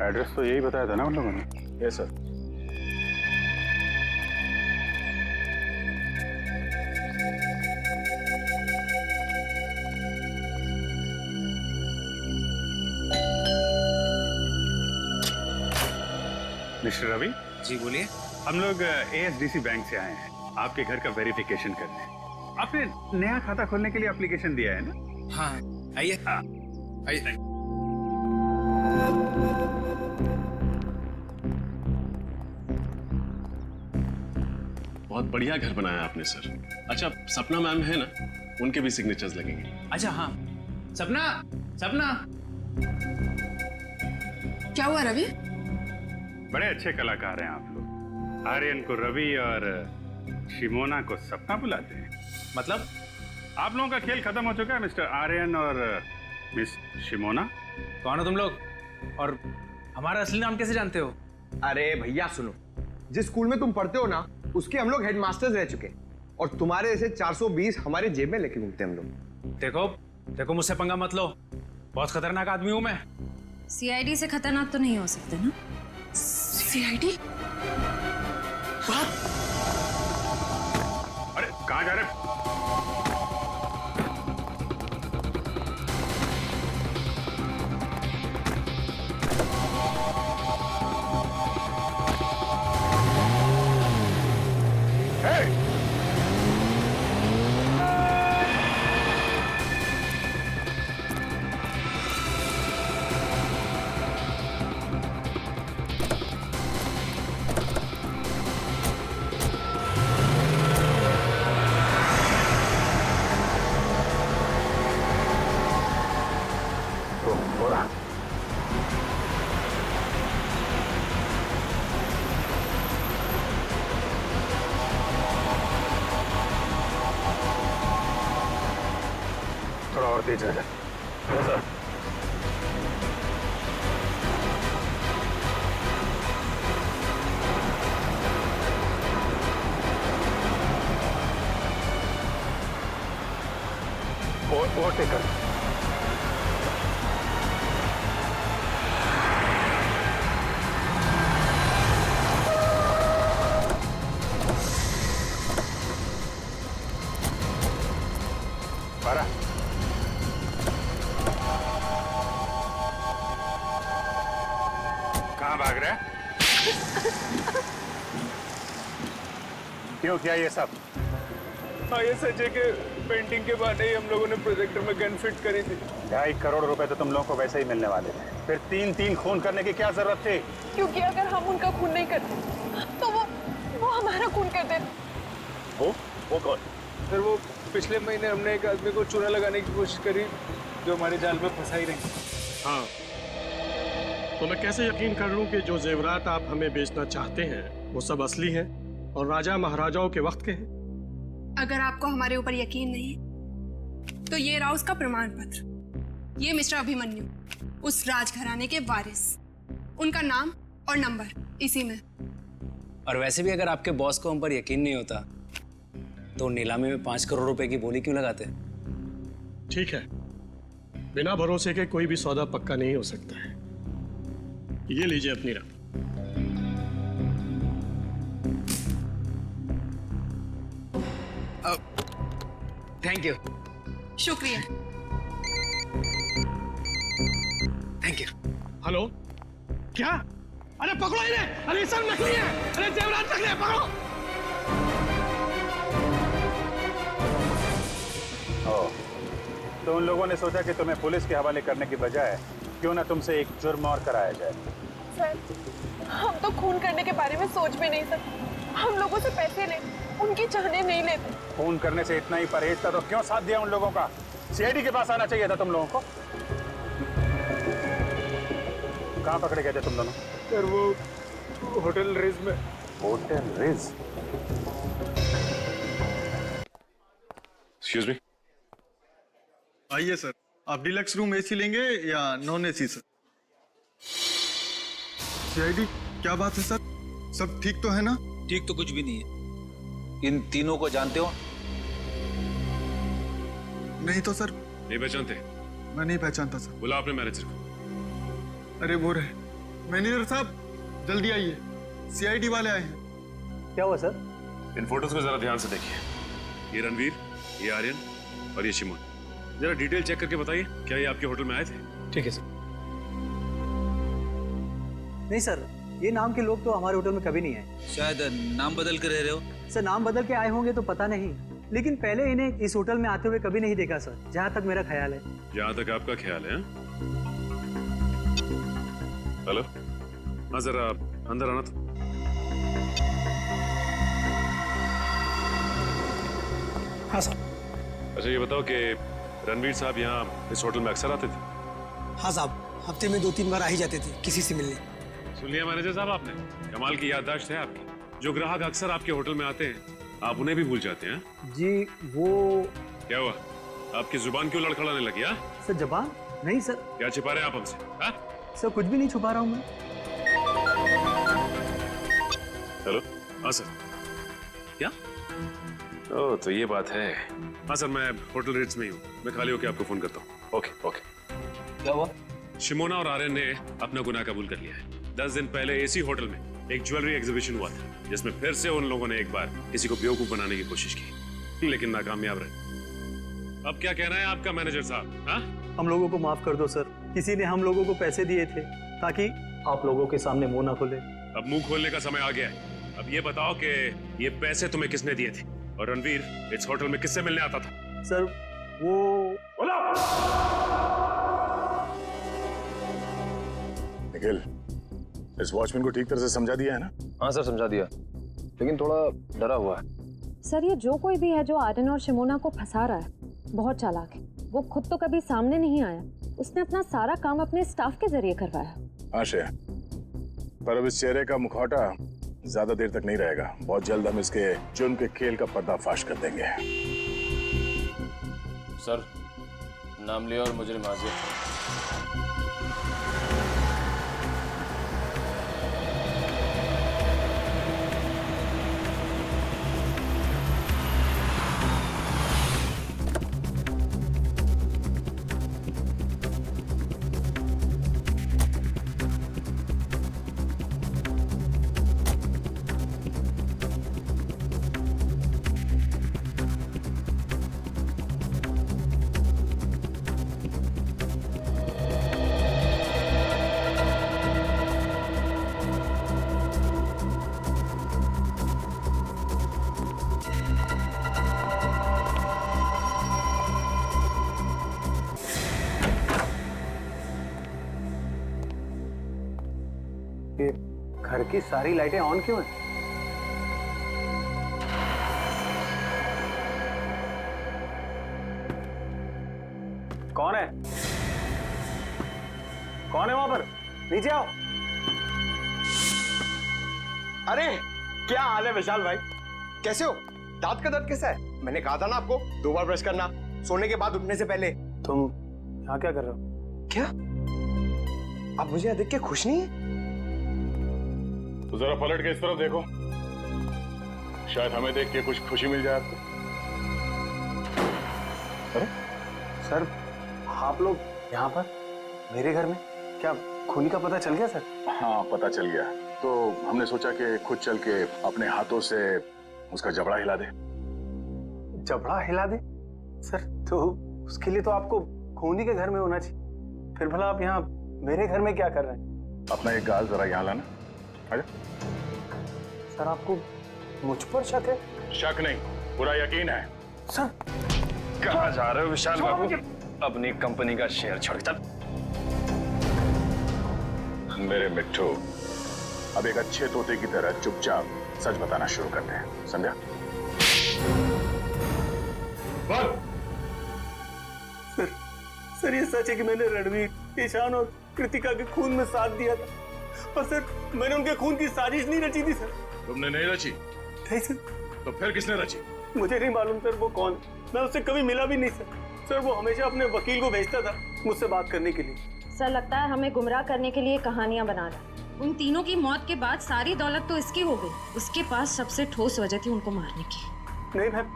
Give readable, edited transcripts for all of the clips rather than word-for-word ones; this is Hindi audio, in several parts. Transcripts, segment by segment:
एड्रेस तो यही बताया था ना उन लोगों ने। Yes sir. मिस्टर रवि। जी बोलिए। हम लोग ASDC बैंक से आए हैं आपके घर का वेरिफिकेशन करने। आपने नया खाता खोलने के लिए एप्लीकेशन दिया है ना? हाँ आइए आइए। बहुत बढ़िया घर बनाया आपने सर। अच्छा सपना मैम है ना, उनके भी सिग्नेचर्स लगेंगे। अच्छा हाँ। सपना सपना। क्या हुआ रवि? बड़े अच्छे कलाकार हैं आप लोग। आर्यन को रवि और शिमोना को सपना बुलाते हैं। मतलब? आप लोगों का खेल खत्म हो चुका है मिस्टर आर्यन और मिस शिमोना। कौन हो तुम लोग और हमारा असली नाम कैसे जानते हो? अरे भैया सुनो, जिस स्कूल में तुम पढ़ते हो ना उसके हम लोग हेडमास्टर्स रह चुके और तुम्हारे ऐसे 420 हमारे जेब में लेके घूमते हम लोग। देखो देखो मुझसे पंगा मत लो, बहुत खतरनाक आदमी हूं मैं। CID से खतरनाक तो नहीं हो सकते ना? CID? अरे कहाँ जा रहे? थोड़ा और तेज है। ओवरटेक कर। बारह। कहाँ भाग रहा है? क्यों किया ये सब? हाँ ये सच है कि पेंटिंग के बाद ही हम लोगों ने प्रोजेक्टर में गन फिट करी थी। 2.5 करोड़ रुपए तो तुम लोगों को वैसे ही मिलने वाले थे, फिर 3 खून करने की क्या जरूरत थी? क्योंकि अगर हम उनका खून नहीं करते तो वो हमारा खून कर देते। वो कौन? फिर वो पिछले महीने हमने एक आदमी को चूना लगाने की कोशिश करी जो हमारे जाल में फंसा ही रही। हाँ तो मैं कैसे यकीन कर लूं कि जो जेवरात आप हमें बेचना चाहते हैं वो सब असली हैं और राजा महाराजाओं के वक्त के हैं? अगर आपको हमारे ऊपर यकीन नहीं तो ये रहा उसका प्रमाण पत्र। ये मिस्टर अभिमन्यु, उस राजघराने के वारिस, उनका नाम और नंबर इसी में। और वैसे भी अगर आपके बॉस को हम पर यकीन नहीं होता तो नीलामी में 5 करोड़ रुपए की बोली क्यों लगाते? ठीक है, बिना भरोसे के कोई भी सौदा पक्का नहीं हो सकता है। ये लीजिए अपनी रकम। Thank you. शुक्रिया। Thank you. हेलो, क्या? अरे पकड़ो इन्हें! अरे सब नकली है! अरे जेवरात नकली है, पकड़ो! तो उन लोगों ने सोचा कि तुम्हें पुलिस के हवाले करने की बजाय क्यों ना तुमसे एक जुर्म और कराया जाए। सर हम तो खून करने के बारे में सोच भी नहीं सकते। हम लोगों से पैसे ले, उनकी जानें नहीं लेते। खून करने से इतना ही परहेज था तो क्यों साथ दिया उन लोगों का? CID के पास आना चाहिए था तुम लोगों को। कहाँ पकड़े गए थे तुम दोनों? सर वो होटल रिज में। Hotel ridge? Excuse me. आइए सर, आप डिलक्स रूम AC लेंगे या नॉन AC सर? CID क्या बात है सर, सब ठीक तो है ना? ठीक तो कुछ भी नहीं है। इन तीनों को जानते हो? नहीं तो सर। नहीं पहचानते? मैं नहीं पहचानता सर। बुला अपने मैनेजर को। अरे वो रहे, मैनेजर साहब जल्दी आइए, सीआईडी वाले आए हैं। क्या हुआ सर? इन फोटोज को जरा ध्यान से देखिए। ये रणवीर, ये आर्यन और ये शिमोन। जरा डिटेल चेक करके बताइए, क्या ये आपके होटल में आए थे? ठीक है सर। नहीं सर, ये नाम के लोग तो हमारे होटल में कभी नहीं आए। शायद नाम बदल कर रह रहे हो। सर नाम बदल के आए होंगे तो पता नहीं, लेकिन पहले इन्हें इस होटल में आते हुए कभी नहीं देखा सर, जहाँ तक मेरा ख्याल है। जहां तक आपका ख्याल है। हेलो, हाँ जरा अंदर आना तो। हाँ सर। अच्छा ये बताओ कि रणवीर साहब यहाँ इस होटल में अक्सर आते थे? हाँ साहब, हफ्ते में 2-3 बार आ ही जाते थे किसी से मिलने। सुन लिया मैनेजर साहब आपने? कमाल की याददाश्त है आपकी। जो ग्राहक अक्सर आपके होटल में आते हैं आप उन्हें भी भूल जाते हैं। जी वो क्या हुआ, आपकी जुबान क्यों लड़खड़ाने लगी? हाँ सर, जबान नहीं सर। क्या छिपा रहे हैं आप हमसे? हाँ सर कुछ भी नहीं छुपा रहा हूँ मैं। हेलो, हाँ सर। क्या? ओह तो ये बात है। हाँ सर, मैं होटल रेट्स में ही हूँ, मैं खाली होकर आपको फोन करता हूँ। Okay okay. क्या हुआ? शिमोना और आर्यन ने अपना गुनाह कबूल कर लिया है। 10 दिन पहले इसी होटल में एक ज्वेलरी एग्जीबिशन हुआ था, जिसमें फिर से उन लोगों ने एक बार किसी को बेवकूफ बनाने की कोशिश की, लेकिन नाकामयाब रहे। अब क्या कहना है आपका मैनेजर साहब? हाँ, हम लोगों को माफ कर दो सर, किसी ने हम लोगों को पैसे दिए थे ताकि आप लोगों के सामने मुंह ना खोले। अब मुंह खोलने का समय आ गया है। अब ये बताओ कि ये पैसे तुम्हें किसने दिए थे, और रणवीर इस होटल में किससे मिलने आता था? सर वो निखिल, इस वॉचमैन को ठीक तरह से समझा दिया है ना? हाँ सर समझा दिया, लेकिन थोड़ा डरा हुआ है। सर ये जो कोई भी है जो आर्यन और शिमोना को फंसा रहा है, बहुत चालाक है। वो खुद तो कभी सामने नहीं आया, उसने अपना सारा काम अपने स्टाफ के जरिए करवाया। आशय, पर अब इस चेहरे का मुखौटा ज्यादा देर तक नहीं रहेगा। बहुत जल्द हम इसके जुर्म के खेल का पर्दाफाश कर देंगे। सर नाम लिया और मुजरिम हाजिर। घर की सारी लाइटें ऑन क्यों हैं? कौन है? कौन है वहां पर? नीचे आओ। अरे क्या हाल है विशाल भाई, कैसे हो? दांत का दर्द कैसा है? मैंने कहा था ना आपको 2 बार ब्रश करना सोने के बाद उठने से पहले। तुम यहाँ क्या कर रहे हो? क्या आप मुझे यहाँ देख के खुश नहीं है? तो जरा पलट के इस तरफ देखो, शायद हमें देख के कुछ खुशी मिल जाए आपको। अरे सर, आप लोग यहाँ पर मेरे घर में? क्या खूनी का पता चल गया सर? हाँ पता चल गया, तो हमने सोचा कि खुद चल के अपने हाथों से उसका जबड़ा हिला दे। जबड़ा हिला दे? सर तो उसके लिए तो आपको खूनी के घर में होना चाहिए, फिर भला आप यहाँ मेरे घर में क्या कर रहे हैं? अपना एक गाल जरा यहाँ लाना। आजा। सर आपको मुझ पर शक है? शक नहीं, पूरा यकीन है। सर कहाँ जा रहे हो विशाल बाबू? अपनी कंपनी का शेयर छोड़ चल। मेरे मिट्ठू, अब एक अच्छे तोते की तरह चुपचाप सच बताना शुरू करते हैं, समझा? सर ये सच है कि मैंने रणवीर, ईशान और कृतिका के खून में साथ दिया था, और सर मैंने उनके खून की साजिश नहीं रची थी सर। तुमने नहीं रची? नहीं सर। तो फिर किसने रची? मुझे नहीं मालूम सर वो कौन, मैं उससे कभी मिला भी नहीं सर। सर वो हमेशा अपने वकील को भेजता था मुझसे बात करने के लिए। सर लगता है हमें गुमराह करने के लिए कहानियां बना रहा है। उन तीनों की मौत के बाद सारी दौलत तो इसकी हो गई, उसके पास सबसे ठोस वजह थी उनको मारने की। नहीं मैम,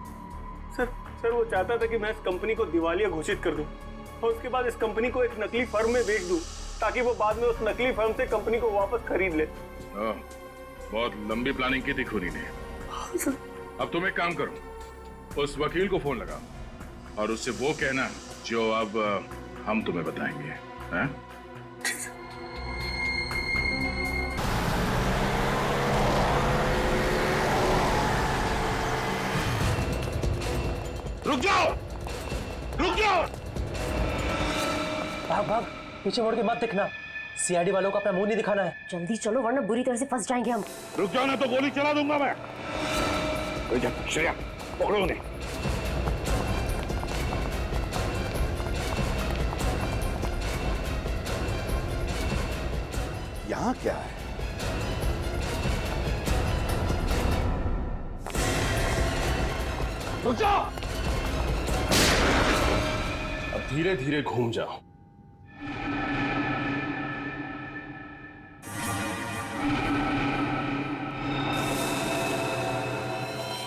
सर वो चाहता था कि मैं इस कंपनी को दिवालिया घोषित कर दूं और उसके बाद इस कंपनी को एक नकली फर्म में बेच दूं ताकि वो बाद में उस नकली फर्म से कंपनी को वापस खरीद ले। बहुत लंबी प्लानिंग की थी खूनी ने। अब तुम एक काम करो, उस वकील को फोन लगाओ और उससे वो कहना जो अब हम तुम्हें बताएंगे। हैं? रुक जाओ, रुक जाओ। भाग भाग, पीछे मुड़ के मत दिखना। सीआईडी वालों को अपना मुंह नहीं दिखाना है। जल्दी चलो वरना बुरी तरह से फंस जाएंगे हम। रुक जाओ ना तो गोली चला दूंगा मैं। श्रेया, पकड़ो उन्हें। यहाँ क्या है? रुक जाओ। अब धीरे धीरे घूम जाओ।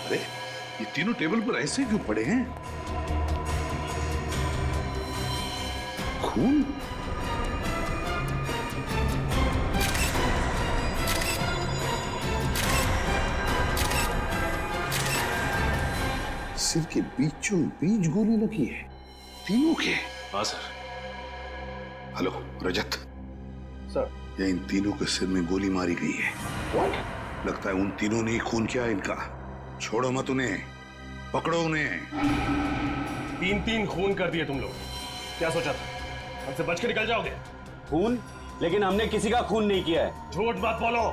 अरे ये तीनों टेबल पर ऐसे क्यों पड़े हैं? खून? सिर के बीचों बीच गोली लगी है, तीनों के। हाँ सर। हेलो रजत सर, ये इन तीनों के सिर में गोली मारी गई है। लगता है उन तीनों ने ही खून किया इनका। छोड़ो मत उन्हें, पकड़ो उन्हें। 3-3 खून कर दिए तुम लोग। क्या सोचा था हमसे बच के निकल जाओगे? खून? लेकिन हमने किसी का खून नहीं किया है। झूठ मत बोलो।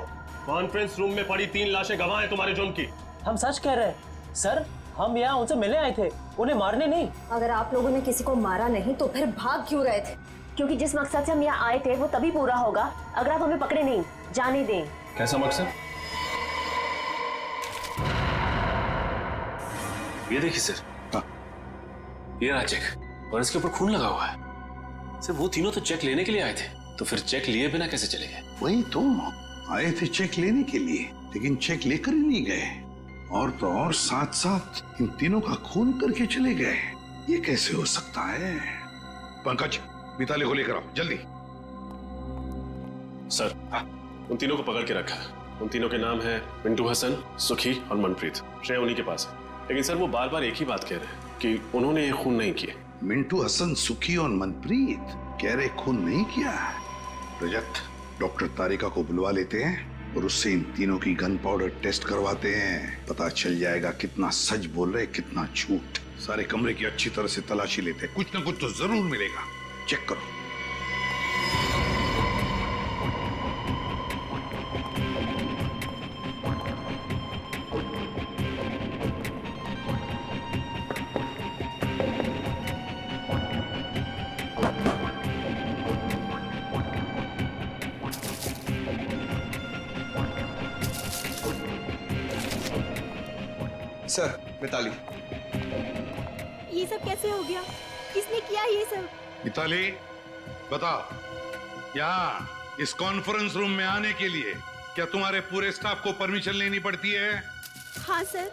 कॉन्फ्रेंस रूम में पड़ी 3 लाशें गवाह हैं तुम्हारे जुर्म की। हम सच कह रहे हैं सर, हम यहाँ उनसे मिलने आए थे, उन्हें मारने नहीं। अगर आप लोगों ने किसी को मारा नहीं तो फिर भाग क्यों रहे थे? क्योंकि जिस मकसद से हम यहाँ आए थे वो तभी पूरा होगा अगर आप हमें पकड़े नहीं। जाने दें। कैसा मकसद? ये देखिए सर। हाँ। ये रहा चेक और इसके ऊपर खून लगा हुआ है। सर वो तीनों तो चेक लेने के लिए आए थे, तो फिर चेक लिए बिना कैसे चले गए? वही तो, आए थे चेक लेने के लिए लेकिन चेक लेकर ही नहीं गए, और तो और साथ साथ इन तीनों का खून करके चले गए। ये कैसे हो सकता है? पंकज, मिताली को लेकर आओ जल्दी। सर उन तीनों को पकड़ के रखा है। उन तीनों के नाम है मिंटू हसन, सुखी और मनप्रीत। श्रेय उन्हीं के पास है, लेकिन सर वो बार बार एक ही बात कह रहे हैं कि उन्होंने ये खून नहीं किए। मिंटू हसन, सुखी और मनप्रीत कह रहे खून नहीं किया। रजत, डॉक्टर तारिका को बुलवा लेते हैं और उससे इन तीनों की गन पाउडर टेस्ट करवाते हैं। पता चल जाएगा कितना सच बोल रहे, कितना झूठ। सारे कमरे की अच्छी तरह से तलाशी लेते हैं, कुछ ना कुछ तो जरूर मिलेगा। चेक करो। सर, मिताली। ये सब कैसे हो गया? किसने किया ये सब? मिताली, बताओ, यहाँ इस कॉन्फ्रेंस रूम में आने के लिए क्या तुम्हारे पूरे स्टाफ को परमिशन लेनी पड़ती है? हाँ सर,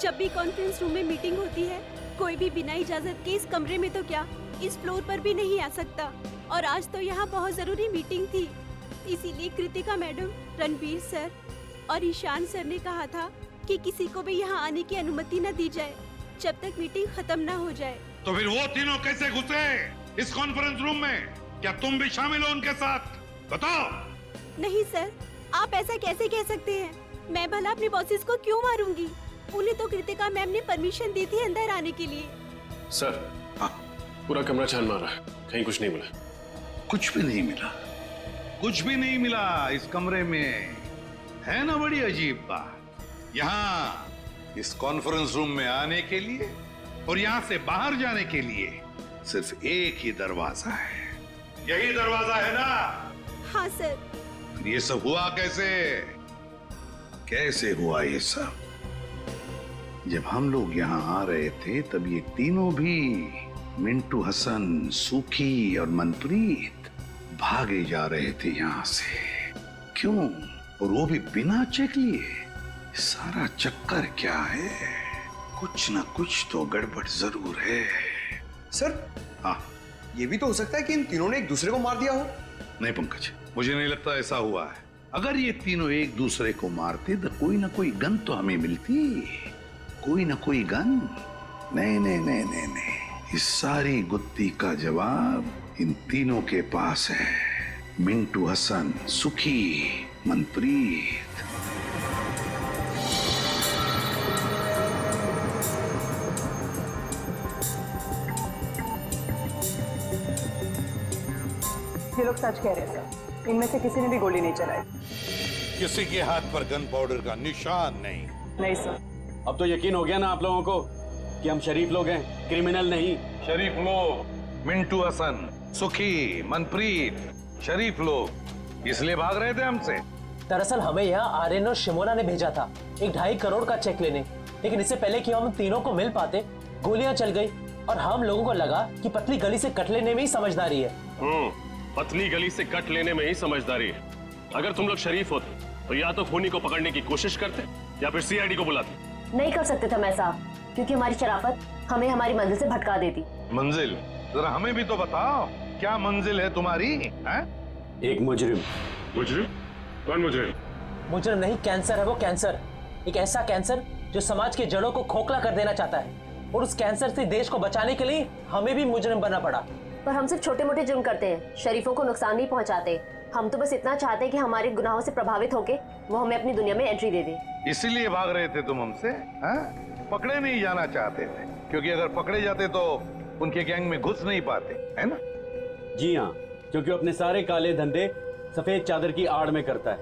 जब भी कॉन्फ्रेंस रूम में मीटिंग होती है कोई भी बिना इजाजत के इस कमरे में तो क्या इस फ्लोर पर भी नहीं आ सकता। और आज तो यहाँ बहुत जरूरी मीटिंग थी, इसीलिए कृतिका मैडम, रणबीर सर और ईशान सर ने कहा था कि किसी को भी यहाँ आने की अनुमति न दी जाए जब तक मीटिंग खत्म न हो जाए। तो फिर वो तीनों कैसे घुसे इस कॉन्फ्रेंस रूम में? क्या तुम भी शामिल हो उनके साथ? बताओ। नहीं सर, आप ऐसा कैसे कह सकते हैं? मैं भला अपने बॉसेस को क्यों मारूंगी? उन्हें तो कृतिका मैम ने परमिशन दी थी अंदर आने के लिए। सर पूरा कमरा छान मारा है, कहीं कुछ नहीं मिला। कुछ भी नहीं मिला? कुछ भी नहीं मिला इस कमरे में? है ना बड़ी अजीब बात। यहाँ इस कॉन्फ्रेंस रूम में आने के लिए और यहाँ से बाहर जाने के लिए सिर्फ एक ही दरवाजा है। यही दरवाजा है ना? हाँ सर। फिर ये सब हुआ कैसे? कैसे हुआ ये सब? जब हम लोग यहाँ आ रहे थे तब ये तीनों भी, मिंटू हसन, सुखी और मनप्रीत, भागे जा रहे थे यहाँ से। क्यों? और वो भी बिना चेक लिए। सारा चक्कर क्या है? कुछ ना कुछ तो गड़बड़ जरूर है। सर, हाँ, ये भी तो हो सकता है कि इन तीनों ने एक दूसरे को मार दिया हो। नहीं पंकज, मुझे नहीं लगता ऐसा हुआ है। अगर ये तीनों एक दूसरे को मारते तो कोई ना कोई गन तो हमें मिलती, कोई ना कोई गन। नहीं नहीं नहीं नहीं नहीं, इस सारी गुत्थी का जवाब इन तीनों के पास है। मिंटू हसन, सुखी, मनप्रीत। ये लोग सच कह रहे हैं सर, इनमें से किसी ने भी गोली नहीं चलाई। किसी के हाथ पर गन पाउडर का निशान नहीं। नहीं सर। अब तो यकीन हो गया ना आप लोगों को कि हम शरीफ लोग हैं, क्रिमिनल नहीं। शरीफ लोग, मिंटू हसन, सुखी, मनप्रीत, शरीफ लोग इसलिए भाग रहे थे हमसे। दरअसल हमें यहाँ आर्यन और शिमोना ने भेजा था 1.5 करोड़ का चेक लेने, लेकिन इससे पहले कि हम तीनों को मिल पाते गोलियां चल गई और हम लोगों को लगा कि पतली गली से कट लेने में ही समझदारी है। पतली गली से कट लेने में ही समझदारी है। अगर तुम लोग शरीफ होते तो या तो खूनी को पकड़ने की कोशिश करते या फिर सीआईडी को बुलाते। नहीं कर सकते थे मैं साहब, क्योंकि हमारी शराफत हमें हमारी मंजिल से भटका देती। मंजिल? जरा हमें भी तो बताओ, क्या मंजिल है तुम्हारी? है? एक मुजरिम। मुजरिम? कौन मुजरिम? मुजरिम नहीं, कैंसर है वो, कैंसर। एक ऐसा कैंसर जो समाज की जड़ों को खोखला कर देना चाहता है, और उस कैंसर से देश को बचाने के लिए हमें भी मुजरिम बनना पड़ा। पर हम सिर्फ छोटे मोटे जुर्म करते हैं, शरीफों को नुकसान नहीं पहुंचाते। हम तो बस इतना चाहते हैं कि हमारे गुनाहों से प्रभावित होके वो हमें अपनी दुनिया में एंट्री दे दे। इसीलिए भाग रहे थे तुम हमसे? पकड़े नहीं जाना चाहते थे, क्योंकि अगर पकड़े जाते तो उनके गैंग में घुस नहीं पाते, है ना? जी हाँ, क्योंकि अपने सारे काले धंधे सफेद चादर की आड़ में करता है,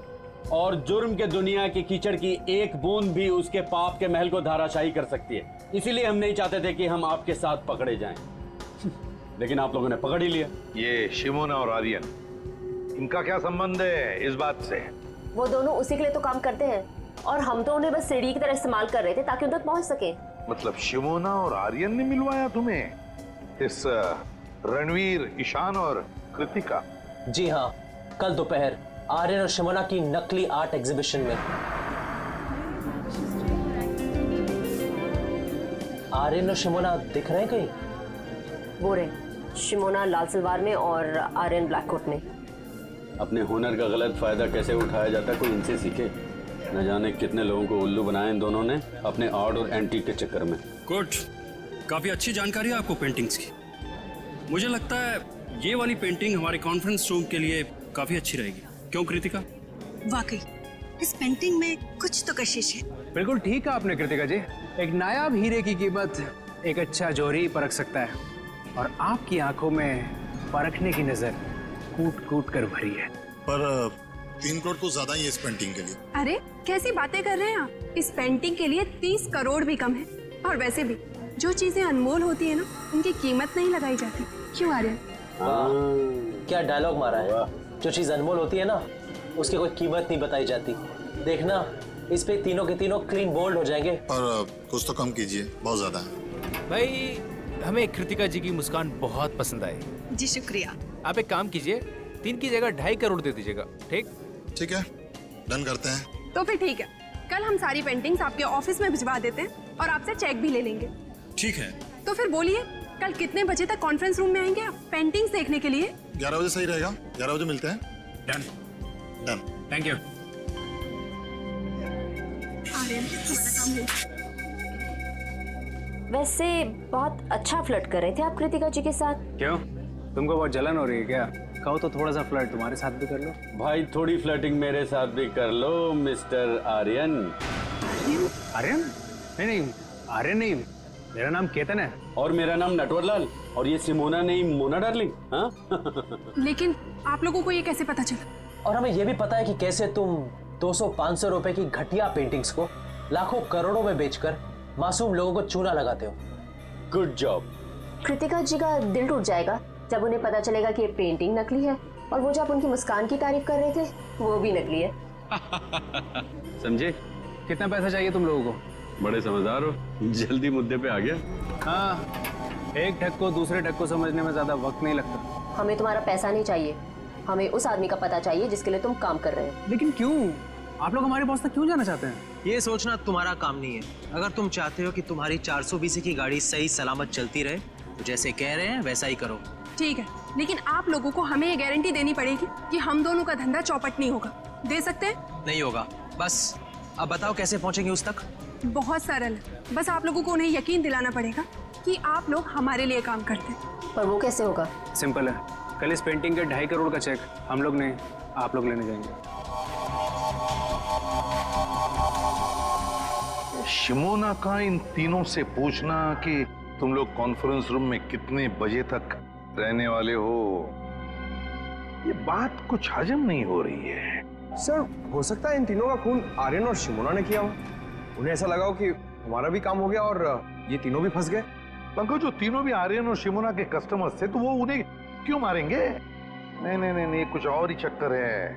और जुर्म के दुनिया के कीचड़ की एक बूंद भी उसके पाप के महल को धाराशाही कर सकती है। इसीलिए हम नहीं चाहते थे कि हम आपके साथ पकड़े जाएं। लेकिन आप लोगों ने पकड़ ही लिया। ये शिमोना और आर्यन, इनका क्या संबंध है इस बात से? वो दोनों उसी के लिए तो काम करते हैं, और हम तो उन्हें बस सीढ़ी की तरह इस्तेमाल कर रहे थे ताकि उन तक पहुंच सके। मतलब शिमोना और आर्यन ने मिलवाया तुम्हें इस रणवीर, ईशान और कृतिका? जी हाँ, कल दोपहर आर्यन और शिमोना की नकली आर्ट एग्जीबिशन में। आर्यन और शिमोना दिख रहे हैं कहीं? वो रहे, शिमोना लाल सलवार में और आर्यन ब्लैक कोट में। अपने हुनर का गलत फायदा कैसे उठाया जाता है कोई इनसे सीखे। न जाने कितने लोगों को उल्लू बनाया इन दोनों ने अपने आर्ट और एंटीक के चक्कर में। गुड, काफी अच्छी जानकारी है आपको पेंटिंग्स की। मुझे लगता है ये वाली पेंटिंग हमारे कॉन्फ्रेंस रूम के लिए काफी अच्छी रहेगी। क्यों कृतिका? वाकई इस पेंटिंग में कुछ तो कशिश है। बिल्कुल ठीक है आपने कृतिका जी। एक नायाब हीरे की कीमत एक अच्छा जौहरी परख सकता है, और आपकी आंखों में परखने की नजर कूट कूट कर भरी है। पर 3 करोड़ तो ज्यादा ही है इस पेंटिंग के लिए। अरे कैसी बातें कर रहे हैं आप? इस पेंटिंग के लिए 30 करोड़ भी कम है। और वैसे भी जो चीजें अनमोल होती है ना, उनकी कीमत नहीं लगाई जाती। क्यों आर्यन? क्या डायलॉग मारा है। जो चीज अनमोल होती है ना, उसकी कोई कीमत नहीं बताई जाती। देखना, इस पे तीनों के तीनों क्लीन बोल्ड हो जाएंगे। पर कुछ तो कम कीजिए, बहुत ज्यादा है। भाई, हमें कृतिका जी की मुस्कान बहुत पसंद आई। जी शुक्रिया। आप एक काम कीजिए, 3 की जगह 2.5 करोड़ दे दीजिएगा। ठीक? ठीक है, डन करते हैं। तो फिर ठीक है, कल हम सारी पेंटिंग्स आपके ऑफिस में भिजवा देते हैं और आपसे चेक भी ले लेंगे। ठीक है। तो फिर बोलिए, कल कितने बजे तक कॉन्फ्रेंस रूम में आएंगे आप पेंटिंग्स देखने के लिए? 11 बजे सही रहेगा। 11 बजे मिलते हैं। डन। डन। Thank you. वैसे बहुत अच्छा फ्लर्ट कर रहे थे आप कृतिका जी के साथ। क्यों, तुमको बहुत जलन हो रही है क्या? कहो तो थोड़ा सा फ्लर्ट तुम्हारे साथ भी कर लो। भाई थोड़ी फ्लर्टिंग मेरे साथ भी कर लो मिस्टर आर्यन। आर्यन? नहीं, आर्यन नहीं, मेरा नाम केतन है। और मेरा नाम नटवरलाल। और ये सिमोना नहीं, मोना डार्लिंग। हाँ? लेकिन आप लोगों को ये कैसे पता चला? और हमें ये भी पता है कि कैसे तुम 200-500 रुपए की घटिया पेंटिंग्स को लाखों करोड़ों में बेचकर मासूम लोगों को चूना लगाते हो। Good job. कृतिका जी का दिल टूट जाएगा जब उन्हें पता चलेगा कि ये पेंटिंग नकली है, और वो जब उनकी मुस्कान की तारीफ कर रहे थे वो भी नकली है। समझे? कितना पैसा चाहिए तुम लोगों को? बड़े समझदार हो, जल्दी मुद्दे पे आ गया। हाँ, एक ठग को दूसरे ठग को समझने में ज्यादा वक्त नहीं लगता। हमें तुम्हारा पैसा नहीं चाहिए, हमें उस आदमी का पता चाहिए जिसके लिए तुम काम कर रहे हो। लेकिन क्यों? आप लोग हमारे बॉस तक क्यों जाना चाहते हैं? ये सोचना तुम्हारा काम नहीं है। अगर तुम चाहते हो कि तुम्हारी 420 की गाड़ी सही सलामत चलती रहे, तो जैसे कह रहे हैं वैसा ही करो। ठीक है, लेकिन आप लोगों को हमें ये गारंटी देनी पड़ेगी कि हम दोनों का धंधा चौपट नहीं होगा। दे सकते हैं? नहीं होगा। बस अब बताओ कैसे पहुंचेंगे उस तक? बहुत सरल है, बस आप लोगों को उन्हें यकीन दिलाना पड़ेगा कि आप लोग हमारे लिए काम करते हैं। पर वो कैसे होगा? सिंपल है, कल इस पेंटिंग के 2.5 करोड़ का चेक हम लोग नहीं, आप लोग लेने जाएंगे। शिमोना का इन तीनों से पूछना कि तुम लोग कॉन्फ्रेंस रूम में कितने बजे तक रहने वाले हो, ये बात कुछ हजम नहीं हो रही है। सर, हो सकता है इन तीनों का खून आर्यन और शिमोना ने किया हो। उन्हें ऐसा लगा हो कि हमारा भी काम हो गया और ये तीनों भी फंस गए। पंकज, जो तीनों भी आर्यन और शिमोना के कस्टमर्स थे तो वो उन्हें क्यों मारेंगे? नहीं नहीं नहीं नहीं, कुछ और ही चक्कर है।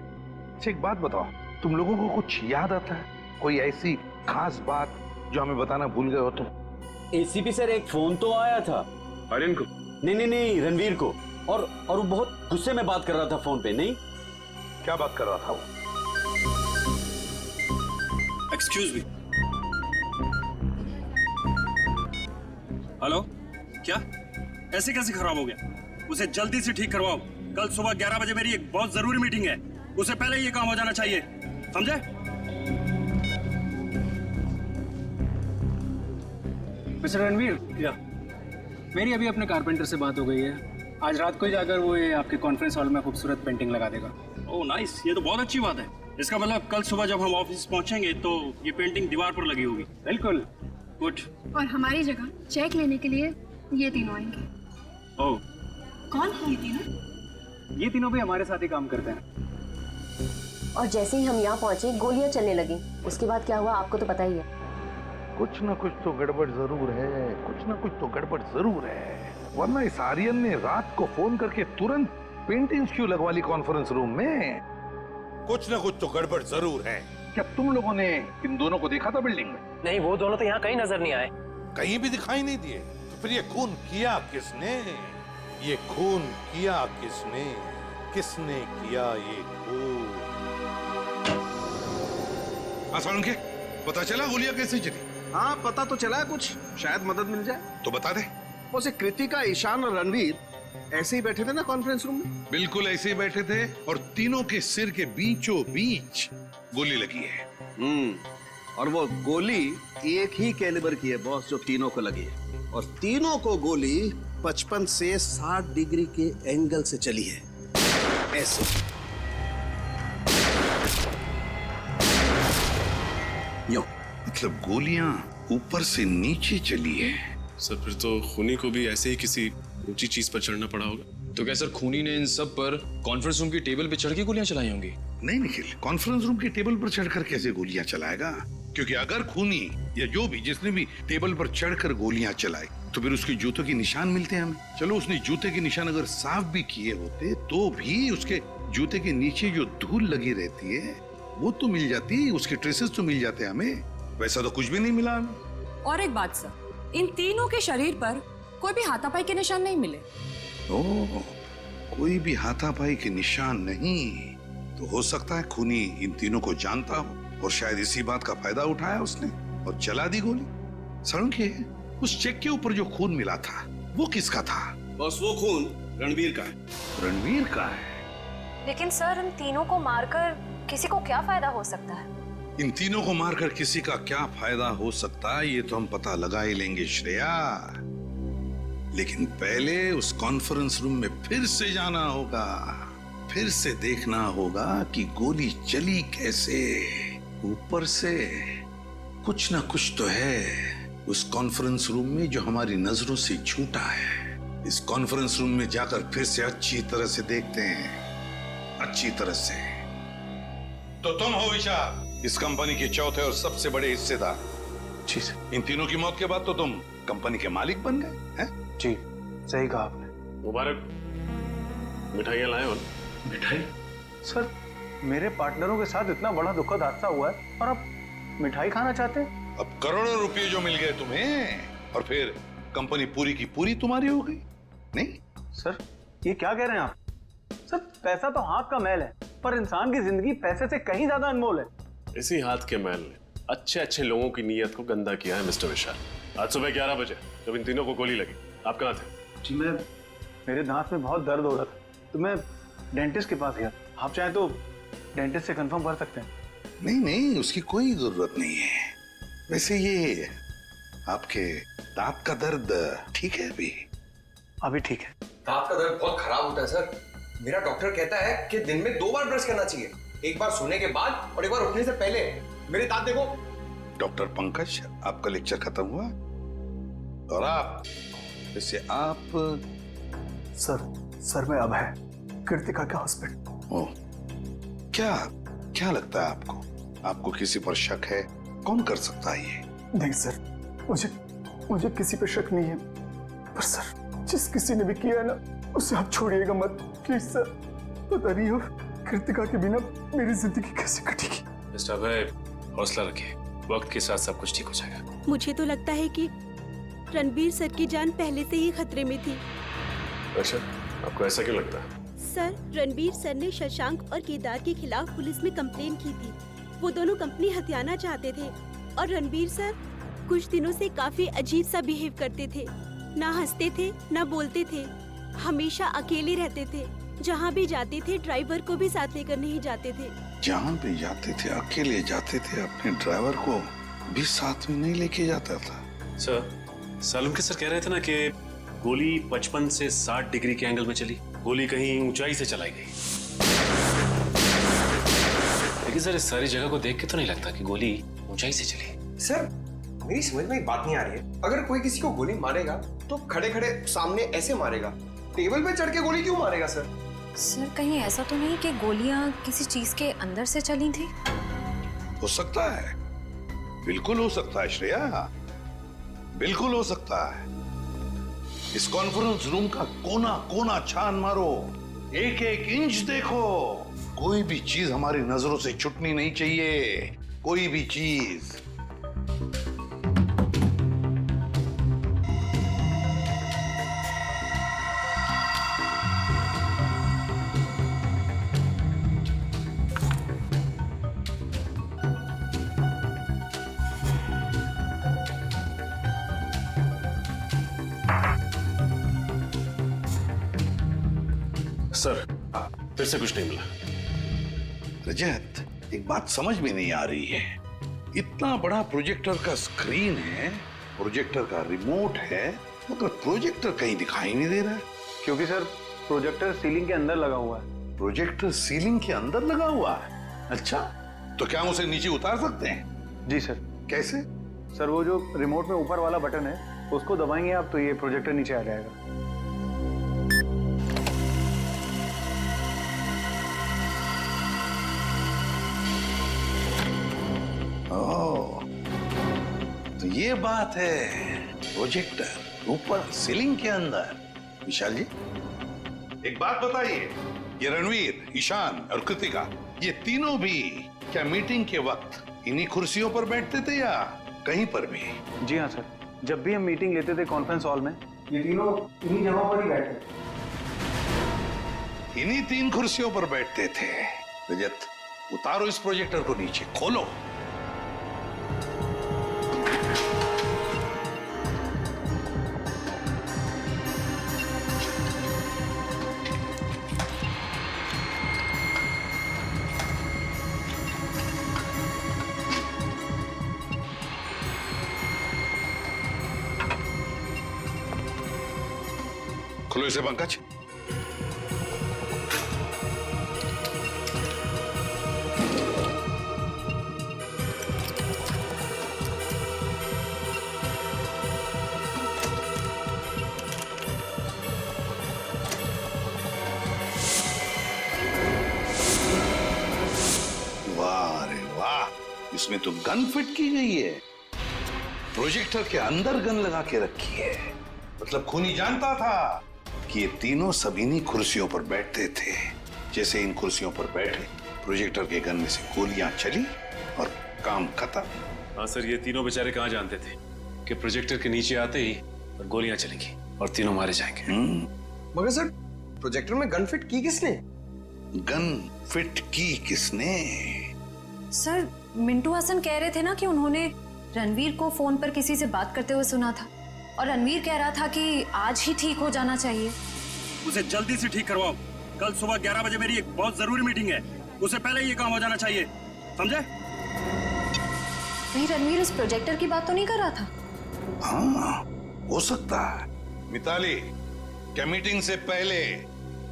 अच्छा, एक बात बताओ, तुम लोगों को कुछ याद आता है? कोई ऐसी खास बात जो हमें बताना भूल गए हो तुम? एसीपी सर, एक फोन तो आया था। आर्यन को? नहीं, रणवीर को। और वो बहुत गुस्से में बात कर रहा था फोन पे। नहीं, क्या बात कर रहा था वो? Excuse me. हेलो, क्या ऐसे कैसे खराब हो गया? उसे जल्दी से ठीक करवाओ। कल सुबह 11 बजे मेरी एक बहुत जरूरी मीटिंग है, उससे पहले ये काम हो जाना चाहिए, समझे? मिस्टर रणवीर, या मेरी अभी अपने कारपेंटर से बात हो गई है। आज रात को ही जाकर वो ये आपके कॉन्फ्रेंस हॉल में खूबसूरत पेंटिंग लगा देगा। ओह नाइस, ये तो बहुत अच्छी बात है। इसका मतलब कल सुबह जब हम ऑफिस पहुंचेंगे तो ये पेंटिंग दीवार पर लगी होगी। बिल्कुल। गुड। और हमारी जगह चेक लेने के लिए ये तीनों आएंगे। ओह, कौन है ये तीनों? ये तीनों भी हमारे साथ ही काम करते हैं। और जैसे ही हम यहाँ पहुंचे गोलियां चलने लगी। उसके बाद क्या हुआ आपको तो पता ही है। कुछ ना कुछ तो गड़बड़ जरूर है, कुछ ना कुछ तो गड़बड़ जरूर है, वरना इस आर्यन ने रात को फोन करके तुरंत पेंटिंग्स क्यों लगवा ली कॉन्फ्रेंस रूम में? कुछ ना कुछ तो गड़बड़ जरूर है। क्या तुम लोगों ने इन दोनों को देखा था बिल्डिंग में? नहीं, वो दोनों तो यहाँ कहीं नजर नहीं आए। कहीं भी दिखाई नहीं दिए? तो फिर ये खून किया किसने? ये खून किया किसने? किसने किया ये खून? आसान के पता चला गोलियां कैसे चली? हाँ, पता तो चला है कुछ, शायद मदद मिल जाए। तो बता दे। वैसे कृतिका, ईशान और रणवीर ऐसे ही बैठे थे ना कॉन्फ्रेंस रूम में? बिल्कुल ऐसे ही बैठे थे और तीनों के सिर के बीचों बीच गोली लगी है। और वो गोली एक ही कैलिबर की है बॉस, जो तीनों को लगी है। और तीनों को गोली 55 से 60 डिग्री के एंगल से चली है, ऐसे। यो मतलब गोलियां ऊपर से नीचे चली है। सर, फिर तो खूनी को भी ऐसे ही किसी ऊंची चीज पर चढ़ना पड़ा होगा। तो क्या सर खूनी ने इन सब पर कॉन्फ्रेंस रूम की टेबल पे चढ़ के गोलियां चलाई होंगी? नहीं निखिल, कॉन्फ्रेंस रूम की टेबल पर चढ़कर कैसे गोलियां चलाएगा? क्योंकि अगर खूनी या जो भी जिसने भी टेबल पर चढ़कर गोलियां चलाई तो फिर उसके जूतों के निशान मिलते हैं हमें। चलो, उसने जूते के निशान अगर साफ भी किए होते तो भी उसके जूते के नीचे जो धूल लगी रहती है वो तो मिल जाती, उसके ट्रेसेस तो मिल जाते हमें। वैसा तो कुछ भी नहीं मिला हमें। और एक बात सर, इन तीनों के शरीर पर कोई भी हाथापाई के निशान नहीं मिले। ओह, कोई भी हाथापाई के निशान नहीं? तो हो सकता है खूनी इन तीनों को जानता हो और शायद इसी बात का फायदा उठाया उसने और चला दी गोली। सड़के उस चेक के ऊपर जो खून मिला था वो किसका था? बस वो खून रणवीर का है। रणवीर का है? लेकिन सर, इन तीनों को मारकर किसी को क्या फायदा हो सकता है? इन तीनों को मारकर किसी का क्या फायदा हो सकता है ये तो हम पता लगा ही लेंगे श्रेया। लेकिन पहले उस कॉन्फ्रेंस रूम में फिर से जाना होगा, फिर से देखना होगा कि गोली चली कैसे। ऊपर से कुछ ना कुछ तो है उस कॉन्फ्रेंस रूम में जो हमारी नजरों से छूटा है। इस कॉन्फ्रेंस रूम में जाकर फिर से अच्छी तरह से देखते हैं, अच्छी तरह से। तो तुम हो विशाल, इस कंपनी के चौथे और सबसे बड़े हिस्सेदार। जी सर। इन तीनों की मौत के बाद तो तुम कंपनी के मालिक बन गए हैं? जी, सही कहा आपने। मुबारक। मिठाइयाँ लाए हो? मिठाई? सर, मेरे पार्टनरों के साथ इतना बड़ा दुखद हादसा हुआ है और आप मिठाई खाना चाहते हैं? अब करोड़ों रुपए जो मिल गए तुम्हें और फिर कंपनी पूरी की पूरी तुम्हारी हो गई, नहीं? सर, ये क्या कह रहे हैं आप? सर, पैसा तो हाथ का मैल है, पर इंसान की जिंदगी पैसे से कहीं ज्यादा अनमोल है। इसी हाथ के मैल ने अच्छे अच्छे लोगों की नीयत को गंदा किया है मिस्टर विशाल। आज सुबह 11 बजे जब इन तीनों को गोली लगी, आप कहाँ थे? जी, मैं मेरे दांत में बहुत दर्द हो रहा था तो मैं डेंटिस्ट के पास गया। आप चाहें तो डेंटिस्ट से कंफर्म कर सकते हैं। नहीं नहीं, उसकी कोई जरूरत नहीं है। वैसे ये आपके दांत का दर्द ठीक है अभी? अभी ठीक है। दांत का दर्द बहुत खराब होता है सर। मेरा डॉक्टर कहता है कि दिन में 2 बार ब्रश करना चाहिए, एक बार सोने के बाद और एक बार उठने से पहले। मेरे दांत देखो। डॉक्टर पंकज, आपका लेक्चर खत्म हुआ और आप वैसे आप सर मैं अभय, कृतिका के हस्बैंड। ओ, क्या लगता है आपको? आपको किसी पर शक है? कौन कर सकता है ये? नहीं सर, मुझे किसी पे शक नहीं है, पर सर जिस किसी ने भी किया है ना उसे आप छोड़िएगा मत प्लीज सर। पता नहीं हो कृतिका के बिना मेरी जिंदगी कैसे कटेगी। मिस्टर अभय, हौसला रखिए, वक्त के साथ सब कुछ ठीक हो जाएगा। मुझे तो लगता है कि रणबीर सर की जान पहले से ही खतरे में थी। अच्छा, आपको ऐसा क्यों लगता है? सर, रणबीर सर ने शशांक और केदार के खिलाफ पुलिस में कंप्लेन की थी। वो दोनों कंपनी हथियाना चाहते थे और रणबीर सर कुछ दिनों से काफी अजीब सा बिहेव करते थे। ना हंसते थे, ना बोलते थे, हमेशा अकेले रहते थे। जहाँ भी जाते थे ड्राइवर को भी साथ लेकर नहीं जाते थे। जहाँ भी जाते थे अकेले जाते थे, अपने ड्राइवर को भी साथ में नहीं लेके जाता था। सर, सालुंके सर कह रहे थे ना कि गोली 55 से 60 डिग्री के एंगल में चली। गोली कहीं ऊंचाई से चलाई गई। लेकिन सर, इस सारी जगह को देख के तो नहीं लगता कि गोली ऊंचाई से चली। सर, मेरी समझ में एक बात नहीं आ रही है। अगर कोई किसी को गोली मारेगा तो खड़े खड़े सामने ऐसे मारेगा, टेबल पे चढ़ के गोली क्यों मारेगा सर? सर, कहीं ऐसा तो नहीं कि गोलियां किसी चीज के अंदर से चली थी? हो सकता है, बिल्कुल हो सकता है श्रेया, बिल्कुल हो सकता है। इस कॉन्फ्रेंस रूम का कोना कोना छान मारो, एक एक इंच देखो, कोई भी चीज हमारी नजरों से छूटनी नहीं चाहिए, कोई भी चीज। सर, फिर से कुछ नहीं मिला। रजत, एक बात समझ में नहीं आ रही है। इतना बड़ा प्रोजेक्टर का स्क्रीन है, प्रोजेक्टर का रिमोट है, मगर प्रोजेक्टर कहीं दिखाई नहीं दे रहा है। क्योंकि सर प्रोजेक्टर सीलिंग के अंदर लगा हुआ है। प्रोजेक्टर सीलिंग के अंदर लगा हुआ है? अच्छा, तो क्या हम उसे नीचे उतार सकते हैं? जी सर। कैसे? सर, वो जो रिमोट में ऊपर वाला बटन है उसको दबाएंगे आप तो ये प्रोजेक्टर नीचे आ जाएगा। तो ये बात है, प्रोजेक्टर ऊपर सीलिंग के अंदर। विशाल जी, एक बात बताइए, ये रणवीर, ईशान और कृतिका, ये तीनों भी क्या मीटिंग के वक्त इन्हीं कुर्सियों पर बैठते थे या कहीं पर भी? जी हाँ सर, जब भी हम मीटिंग लेते थे कॉन्फ्रेंस हॉल में, ये तीनों इन्हीं जगहों पर ही बैठते थे। इन्हीं 3 कुर्सियों पर बैठते थे। रजत, उतारो इस प्रोजेक्टर को नीचे, खोलो। खोलो इसे पंकज। वाह रे वाह, इसमें तो गन फिट की गई है। प्रोजेक्टर के अंदर गन लगा के रखी है। मतलब खूनी जानता था कि ये तीनों सब इन्हीं कुर्सियों पर बैठते थे। जैसे इन कुर्सियों पर बैठे, प्रोजेक्टर के गन में से गोलियां चली और काम खत्म। हाँ सर, ये तीनों बेचारे कहाँ जानते थे कि प्रोजेक्टर के नीचे आते ही और गोलियां चलेंगी और तीनों मारे जाएंगे। मगर सर, प्रोजेक्टर में गन फिट की किसने? गन फिट की किसने? सर, मिंटू हसन कह रहे थे ना कि उन्होंने रणवीर को फोन पर किसी से बात करते हुए सुना था और रणवीर कह रहा था कि आज ही ठीक हो जाना चाहिए। उसे जल्दी से ठीक करवाओ। कल सुबह 11 बजे मेरी एक बहुत जरूरी मीटिंग है, उससे पहले ये काम हो जाना चाहिए, समझे? नहीं, रणवीर इस प्रोजेक्टर की बात तो नहीं कर रहा था? हाँ, हो सकता है। मिताली, क्या मीटिंग से पहले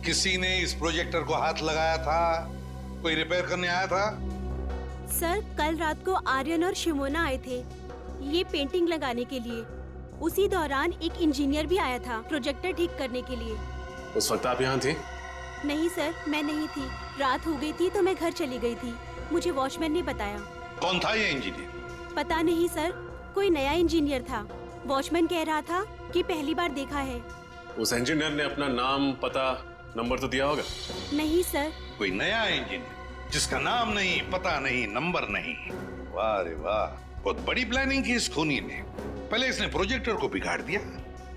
किसी ने इस प्रोजेक्टर को हाथ लगाया था? कोई रिपेयर करने आया था? सर, कल रात को आर्यन और शिमोना आए थे ये पेंटिंग लगाने के लिए। उसी दौरान एक इंजीनियर भी आया था प्रोजेक्टर ठीक करने के लिए। उस वक्त आप यहाँ थी? नहीं सर, मैं नहीं थी। रात हो गई थी तो मैं घर चली गई थी। मुझे वॉचमैन ने बताया। कौन था ये इंजीनियर? पता नहीं सर, कोई नया इंजीनियर था। वॉचमैन कह रहा था कि पहली बार देखा है। उस इंजीनियर ने अपना नाम, पता, नंबर तो दिया होगा? नहीं सर। कोई नया इंजीनियर जिसका नाम नहीं, पता नहीं, नंबर नहीं। वाह रे वाह, बहुत बड़ी प्लानिंग की इस खूनी ने। पहले इसने प्रोजेक्टर को बिगाड़ दिया,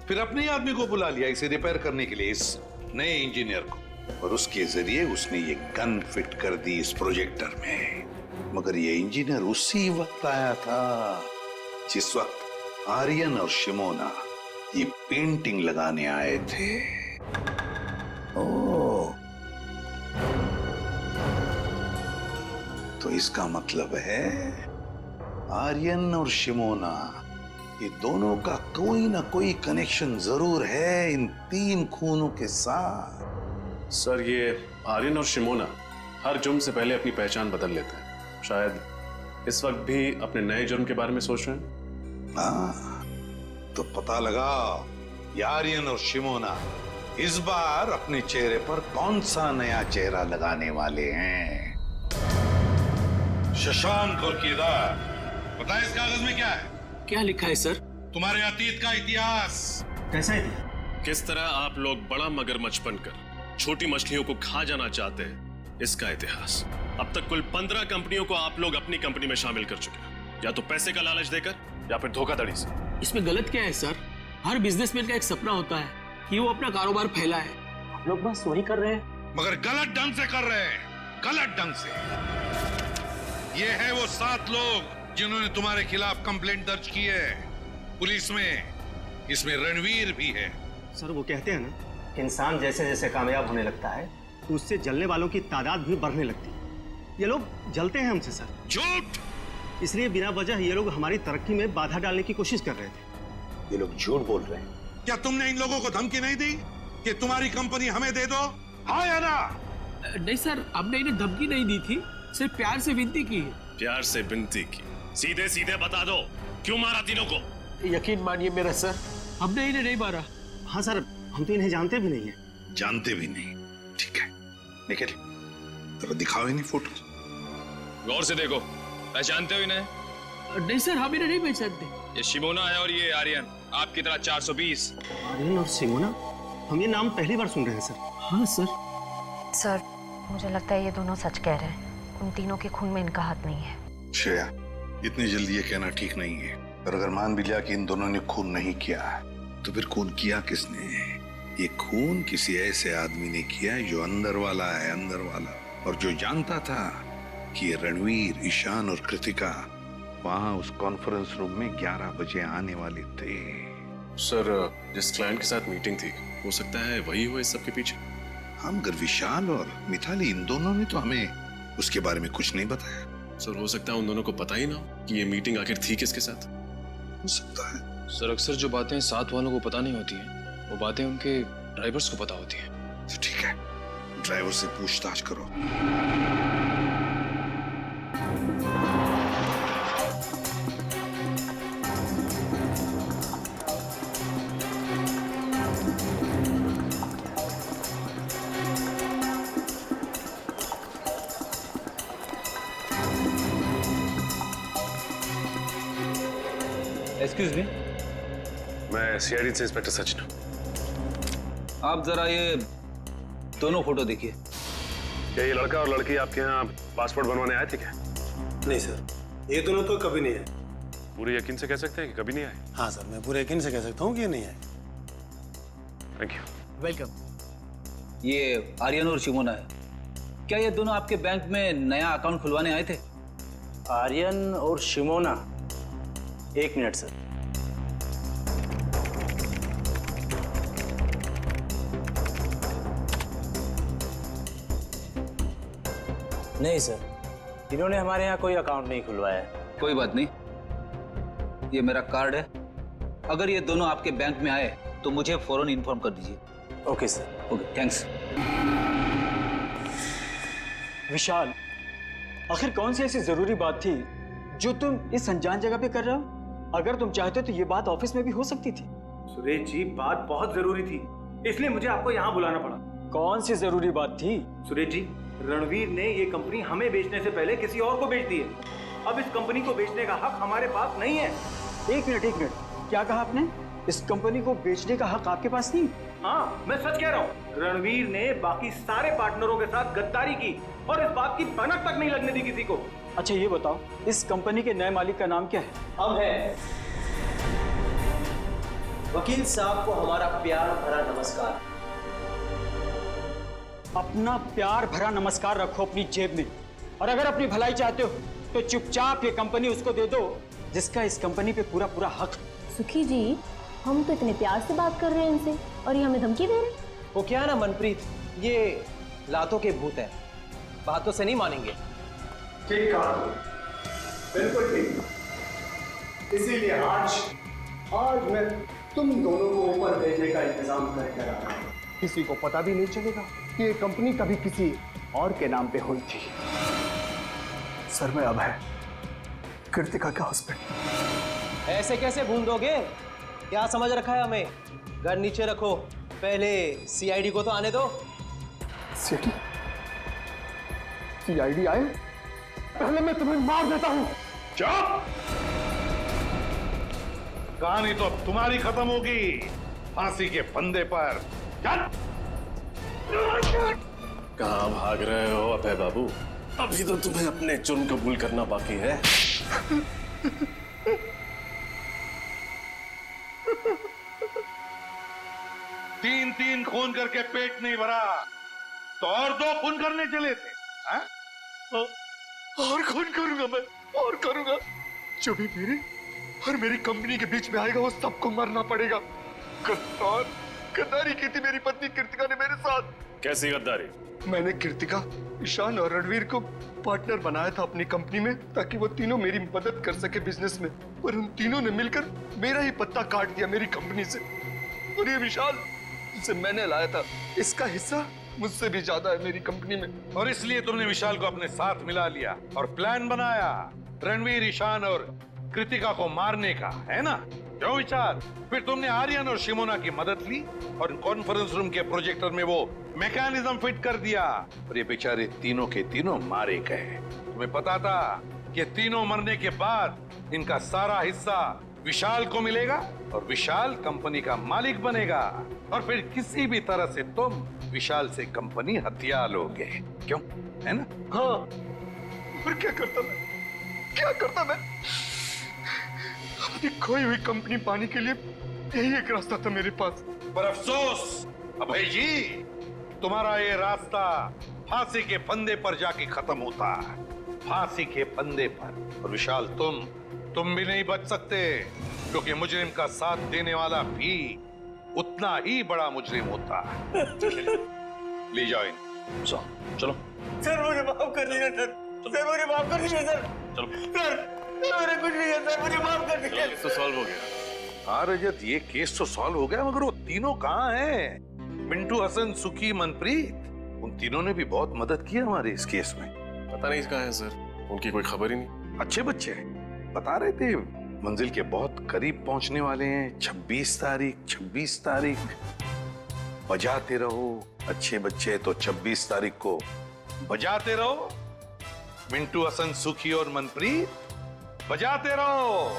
फिर अपने आदमी को बुला लिया इसे रिपेयर करने के लिए, इस नए इंजीनियर को, और उसके जरिए उसने ये गन फिट कर दी इस प्रोजेक्टर में। मगर ये इंजीनियर उसी वक्त आया था जिस वक्त आर्यन और शिमोना ये पेंटिंग लगाने आए थे। ओह, तो इसका मतलब है आर्यन और शिमोना, ये दोनों का कोई ना कोई कनेक्शन जरूर है इन 3 खूनों के साथ। सर, ये आर्यन और शिमोना हर जुर्म से पहले अपनी पहचान बदल लेते हैं। शायद इस वक्त भी अपने नए जुर्म के बारे में सोच रहे हैं। हाँ, तो पता लगा ये आर्यन और शिमोना इस बार अपने चेहरे पर कौन सा नया चेहरा लगाने वाले हैं। शशांक और केदार, पता है इस कागज में क्या है? क्या लिखा है सर? तुम्हारे अतीत का इतिहास। कैसा इतिहास? किस तरह आप लोग बड़ा मगरमच्छ बनकर छोटी मछलियों को खा जाना चाहते हैं, इसका इतिहास। अब तक कुल 15 कंपनियों को आप लोग अपनी कंपनी में शामिल कर चुके हैं, या तो पैसे का लालच देकर या फिर धोखाधड़ी से। इसमें गलत क्या है सर? हर बिजनेसमैन का एक सपना होता है कि वो अपना कारोबार फैलाए। हम लोग बस वही कर रहे हैं। मगर गलत ढंग से कर रहे हैं, गलत ढंग से। ये है वो 7 लोग जिन्होंने तुम्हारे खिलाफ कंप्लेंट दर्ज की है पुलिस में। इसमें रणवीर भी है। सर, वो कहते हैं ना, इंसान जैसे जैसे कामयाब होने लगता है तो उससे जलने वालों की तादाद भी बढ़ने लगती है। ये लोग जलते हैं हमसे सर। झूठ! इसलिए बिना वजह ये लोग हमारी तरक्की में बाधा डालने की कोशिश कर रहे थे। ये लोग झूठ बोल रहे हैं। क्या तुमने इन लोगों को धमकी नहीं दी कि तुम्हारी कंपनी हमें दे दो? हाँ या ना? नहीं सर, हमने इन्हें धमकी नहीं दी थी, सिर्फ प्यार से विनती की। प्यार से विनती की? सीधे सीधे बता दो, क्यों मारा तीनों को? यकीन मानिए मेरा सर, हमने इन्हें नहीं मारा। हाँ सर, हम तो इन्हें जानते भी नहीं है। जानते भी नहीं? ठीक है, निकल, तो दिखाओ इन्हें फोटो। गौर से देखो, पहचानते हो इन्हें? नहीं सर, हम इन्हें नहीं पहचानते। ये शिमोना है और ये आर्यन, आपकी तरह 420। आर्यन और शिमोना, हम ये नाम पहली बार सुन रहे हैं सर। हाँ सर। सर, मुझे लगता है ये दोनों सच कह रहे हैं। उन तीनों के खून में इनका हाथ नहीं है। श्रेया, इतनी जल्दी ये कहना ठीक नहीं है। और अगर मान भी लिया कि इन दोनों ने खून नहीं किया, तो फिर खून किया किसने? ये खून किसी ऐसे आदमी ने किया जो अंदर वाला है, अंदर वाला, और जो जानता था कि ये रणवीर, ईशान और कृतिका वहां उस कॉन्फ्रेंस रूम में 11 बजे आने वाले थे। सर, जिस क्लाइंट के साथ मीटिंग थी, हो सकता है वही हो इस सब के पीछे। हम मगर विशाल और मिताली, इन दोनों ने तो हमें उसके बारे में कुछ नहीं बताया। सर, हो सकता है उन दोनों को पता ही ना हो कि ये मीटिंग आखिर थी किसके साथ। हो सकता है। सर, अक्सर जो बातें साथ वालों को पता नहीं होती हैं, वो बातें उनके ड्राइवर्स को पता होती हैं। तो ठीक है, ड्राइवर से पूछताछ करो। एक्सक्यूज मी, मैं सीआईडी से इंस्पेक्टर सचिन हूँ। आप जरा ये दोनों फोटो देखिए। क्या ये लड़का और लड़की आपके यहाँ पासपोर्ट बनवाने आए थे क्या? नहीं सर, ये दोनों तो कभी नहीं आए। पूरे यकीन से कह सकते हैं कि कभी नहीं आए? हाँ सर, मैं पूरे यकीन से कह सकता हूँ कि ये नहीं आए। Thank you. वेलकम। ये आर्यन और शिमोना है। क्या ये दोनों आपके बैंक में नया अकाउंट खुलवाने आए थे? आर्यन और शिमोना? एक मिनट सर। नहीं सर, इन्होंने हमारे यहाँ कोई अकाउंट नहीं खुलवाया है। कोई बात नहीं, ये मेरा कार्ड है। अगर ये दोनों आपके बैंक में आए तो मुझे फौरन इन्फॉर्म कर दीजिए। Okay sir. Okay, thanks. Vishal, आखिर कौन सी ऐसी जरूरी बात थी जो तुम इस अनजान जगह पे कर रहे हो? अगर तुम चाहते तो ये बात ऑफिस में भी हो सकती थी। सुरेश जी, बात बहुत जरूरी थी, इसलिए मुझे आपको यहाँ बुलाना पड़ा। कौन सी जरूरी बात थी? सुरेश जी, रणवीर ने ये कंपनी हमें बेचने से पहले किसी और को बेच दी है। अब इस कंपनी को बेचने का हक हमारे पास नहीं है। एक मिनट, क्या कहा आपने? इस कंपनी को बेचने का हक आपके पास नहीं? हाँ, मैं सच कह रहा हूँ। रणवीर ने बाकी सारे पार्टनरों के साथ गद्दारी की और इस बात की भनक तक नहीं लगने दी किसी को। अच्छा ये बताओ, इस कंपनी के नए मालिक का नाम क्या है? हम हैं। वकील साहब को हमारा प्यार भरा नमस्कार। अपना प्यार भरा नमस्कार रखो अपनी जेब में, और अगर अपनी भलाई चाहते हो तो चुपचाप ये कंपनी उसको दे दो जिसका इस कंपनी पे पूरा पूरा हक। सुखी जी, हम तो इतने प्यार से बात कर रहे हैं इनसे और ये हमें धमकी दे रहे हैं। वो क्या ना मनप्रीत, ये लातों के भूत हैं, बातों से नहीं मानेंगे। ठीक कहा, बिल्कुल ठीक। इसीलिए आज मैं तुम दोनों को ऊपर भेजने का इंतजाम करके रहा हूं। किसी को पता भी नहीं चलेगा कि ये कंपनी कभी किसी और के नाम पे हुई थी। सर, मैं अब है कृतिका का हस्बैंड। ऐसे कैसे भूल दोगे? क्या समझ रखा है हमें? घर नीचे रखो, पहले सीआईडी को तो आने दो। सीआईडी आए? पहले मैं तुम्हें मार देता हूं। चुप! कहानी तो अब तुम्हारी खत्म होगी, फांसी के फंदे पर। कहाँ भाग रहे हो अभय बाबू? अभी तो तुम्हें अपने जुर्म कबूल करना बाकी है। तीन खून करके पेट नहीं भरा तो और 2 खून करने चले थे। हा? और खून करूंगा मैं, और करूंगा। जो भी मेरे और मेरी कंपनी के बीच में आएगा वो सबको मरना पड़ेगा। गद्दारी की थी मेरी पत्नी कृतिका ने मेरे साथ। कैसी गद्दारी? मैंने कृतिका, ईशान और रणवीर को पार्टनर बनाया था अपनी कंपनी में ताकि वो तीनों मेरी मदद कर सके बिजनेस में, और उन तीनों ने मिलकर मेरा ही पत्ता काट दिया मेरी कंपनी से। और ये विशाल जिसे मैंने लाया था, इसका हिस्सा मुझसे भी ज्यादा है मेरी कंपनी में। और इसलिए तुमने विशाल को अपने साथ मिला लिया और प्लान बनाया रणवीर, ईशान और कृतिका को मारने का, है ना? क्यों विचार? फिर तुमने आर्यन और शिमोना की मदद ली और कॉन्फ्रेंस रूम के प्रोजेक्टर में वो मैकेनिज्म फिट कर दिया, और ये बेचारे तीनों के तीनों मारे गए। तुम्हें पता था कि तीनों मरने के बाद इनका सारा हिस्सा विशाल को मिलेगा और विशाल कंपनी का मालिक बनेगा, और फिर किसी भी तरह से तुम विशाल से कंपनी हथिया लोगे। क्यों, है ना? हाँ, और क्या करता मैं? अपनी खोई हुई कंपनी पाने के लिए यही एक रास्ता था मेरे पास। पर अफसोस अभय जी, तुम्हारा ये रास्ता फांसी के फंदे पर जाके खत्म होता है, फांसी के फंदे पर। और विशाल, तुम भी नहीं बच सकते, क्योंकि मुजरिम का साथ देने वाला भी उतना ही बड़ा मुजरिम होता है। ले जाओ इन। चलो। सर मुझे माफ कर दीजिए सर, मुझे माफ कर दीजिए सर। चलो सर, मेरे कुछ नहीं है सर, मुझे माफ कर दीजिए। केस तो सॉल्व हो गया। हाँ रजत, ये केस तो सॉल्व हो गया, मगर वो तीनों कहाँ हैं? मिंटू, हसन, सुखी, मनप्रीत, उन तीनों ने भी बहुत मदद की हमारे इस केस में। पता नहीं कहाँ है सर, उनकी कोई खबर ही नहीं। अच्छे बच्चे बता रहे थे मंजिल के बहुत करीब पहुंचने वाले हैं। 26 तारीख बजाते रहो। अच्छे बच्चे तो 26 तारीख को बजाते रहो। मिंटू, हसन, सुखी और मनप्रीत, बजाते रहो।